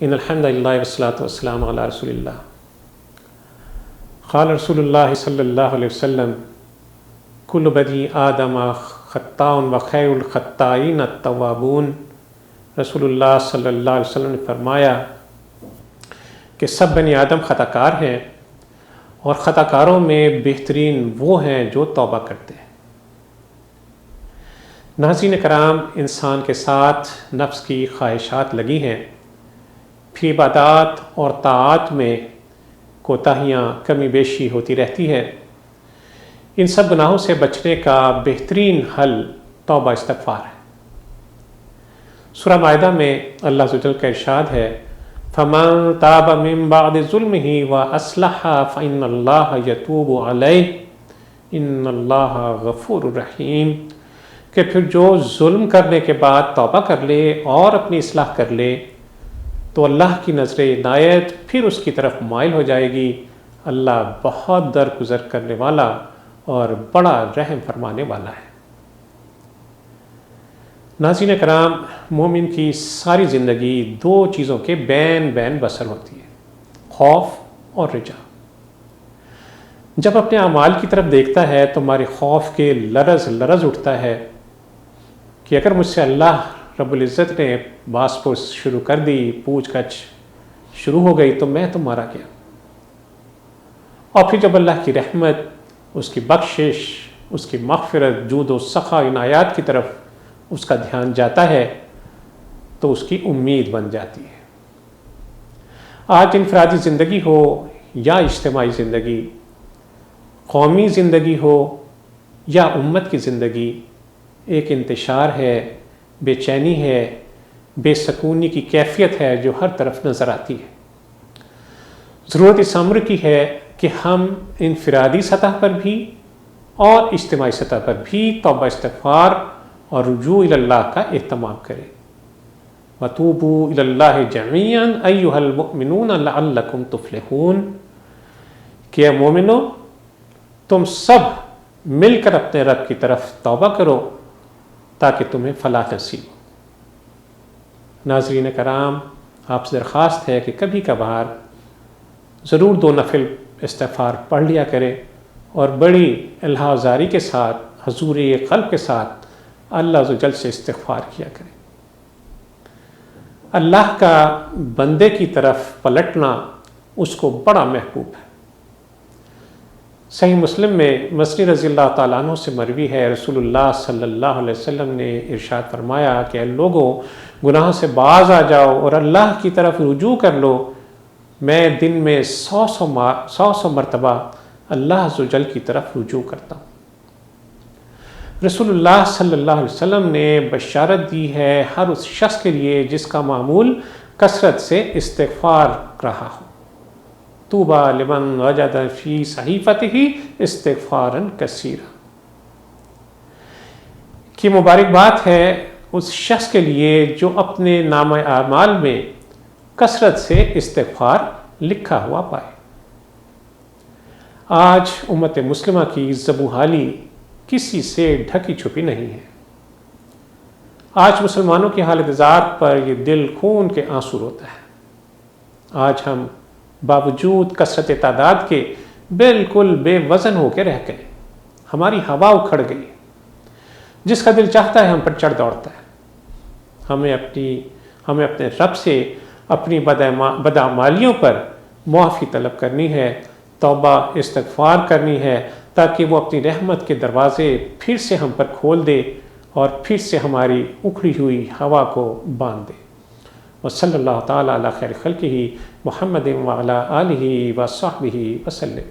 ان الحمد للہ والصلاۃ والسلام علی رسول اللہ. قال رسول اللہ صلی اللہ علیہ وسلم کل بنی آدم خطاء وخیر الخطائین التوابون. رسول اللہ صلی اللہ علیہ وسلم نے فرمایا کہ سب بنی آدم خطا کار ہیں اور خطا کاروں میں بہترین وہ ہیں جو توبہ کرتے ہیں. ناظرین کرام، انسان کے ساتھ نفس کی خواہشات لگی ہیں، پھر عبادات اور طاعات میں کوتاہیاں کمی بیشی ہوتی رہتی ہے. ان سب گناہوں سے بچنے کا بہترین حل توبہ استغفار ہے. سورہ مائدہ میں اللہ عز و جل کا ارشاد ہے فَمَن تَابَ مِن بَعْدِ ظُلْمِهِ وَأَصْلَحَ فَإِنَّ اللَّهَ يَتُوبُ عَلَيْهِ إِنَّ اللَّهَ غَفُورٌ رَحِيمٌ. کہ پھر جو ظلم کرنے کے بعد توبہ کر لے اور اپنی اصلاح کر لے تو اللہ کی نظر عنایت پھر اس کی طرف مائل ہو جائے گی. اللہ بہت درگزر کرنے والا اور بڑا رحم فرمانے والا ہے. ناظرین کرام، مومن کی ساری زندگی دو چیزوں کے بین بین بسر ہوتی ہے، خوف اور رجا. جب اپنے اعمال کی طرف دیکھتا ہے تو ہمارے خوف کے لرز لرز اٹھتا ہے کہ اگر مجھ سے اللہ رب العزت نے باس پوس شروع کر دی، پوچھ گچھ شروع ہو گئی تو میں تمہارا کیا. اور پھر جب اللہ کی رحمت، اس کی بخشش، اس کی مغفرت، جود و سخا عنایات کی طرف اس کا دھیان جاتا ہے تو اس کی امید بن جاتی ہے. آج انفرادی زندگی ہو یا اجتماعی زندگی، قومی زندگی ہو یا امت کی زندگی، ایک انتشار ہے، بے چینی ہے، بے سکونی کی کیفیت ہے جو ہر طرف نظر آتی ہے. ضرورت اس امر کی ہے کہ ہم انفرادی سطح پر بھی اور اجتماعی سطح پر بھی توبہ استغفار اور رجوع الی اللہ کا اہتمام کریں. وَتُوبُوا إِلَى اللَّهِ جَمِيعًا أَيُّهَا الْمُؤْمِنُونَ لَعَلَّكُمْ تُفْلِحُونَ. کہ اے مومنو، تم سب مل کر اپنے رب کی طرف توبہ کرو تاکہ تمہیں فلاح نصیب ہو. ناظرین کرام، آپ سے درخواست ہے کہ کبھی کبھار ضرور 2 نفل استغفار پڑھ لیا کرے اور بڑی الہذاری کے ساتھ، حضور قلب کے ساتھ اللہ عز و جل سے استغفار کیا کرے. اللہ کا بندے کی طرف پلٹنا اس کو بڑا محبوب ہے. صحیح مسلم میں مصری رضی اللہ تعالیٰ عنہ سے مروی ہے، رسول اللہ صلی اللہ علیہ وسلم نے ارشاد فرمایا کہ اے لوگوں، گناہ سے باز آ جاؤ اور اللہ کی طرف رجوع کر لو. میں دن میں 100 مرتبہ اللہ عز و جل کی طرف رجوع کرتا ہوں. رسول اللہ صلی اللہ علیہ وسلم نے بشارت دی ہے ہر اس شخص کے لیے جس کا معمول کثرت سے استغفار رہا ہو. طوبیٰ لمن وجد فی صحیفتہ استغفارا کثیرا. کہ مبارکباد ہے اس شخص کے لیے جو اپنے نامہ اعمال میں کثرت سے استغفار لکھا ہوا پائے. آج امت مسلمہ کی زبوں حالی کسی سے ڈھکی چھپی نہیں ہے. آج مسلمانوں کی حالت زار پر یہ دل خون کے آنسو روتا ہے. آج ہم باوجود کثرت تعداد کے بالکل بے وزن ہو کے رہ گئے. ہماری ہوا اکھڑ گئی. جس کا دل چاہتا ہے ہم پر چڑھ دوڑتا ہے. ہمیں اپنے رب سے اپنی بدعمالیوں پر معافی طلب کرنی ہے، توبہ استغفار کرنی ہے تاکہ وہ اپنی رحمت کے دروازے پھر سے ہم پر کھول دے اور پھر سے ہماری اکھڑی ہوئی ہوا کو باندھ دے. وصلی اللہ تعالیٰ علی خیر خلقہ محمد وعلی آلہ وصحبہ وسلم.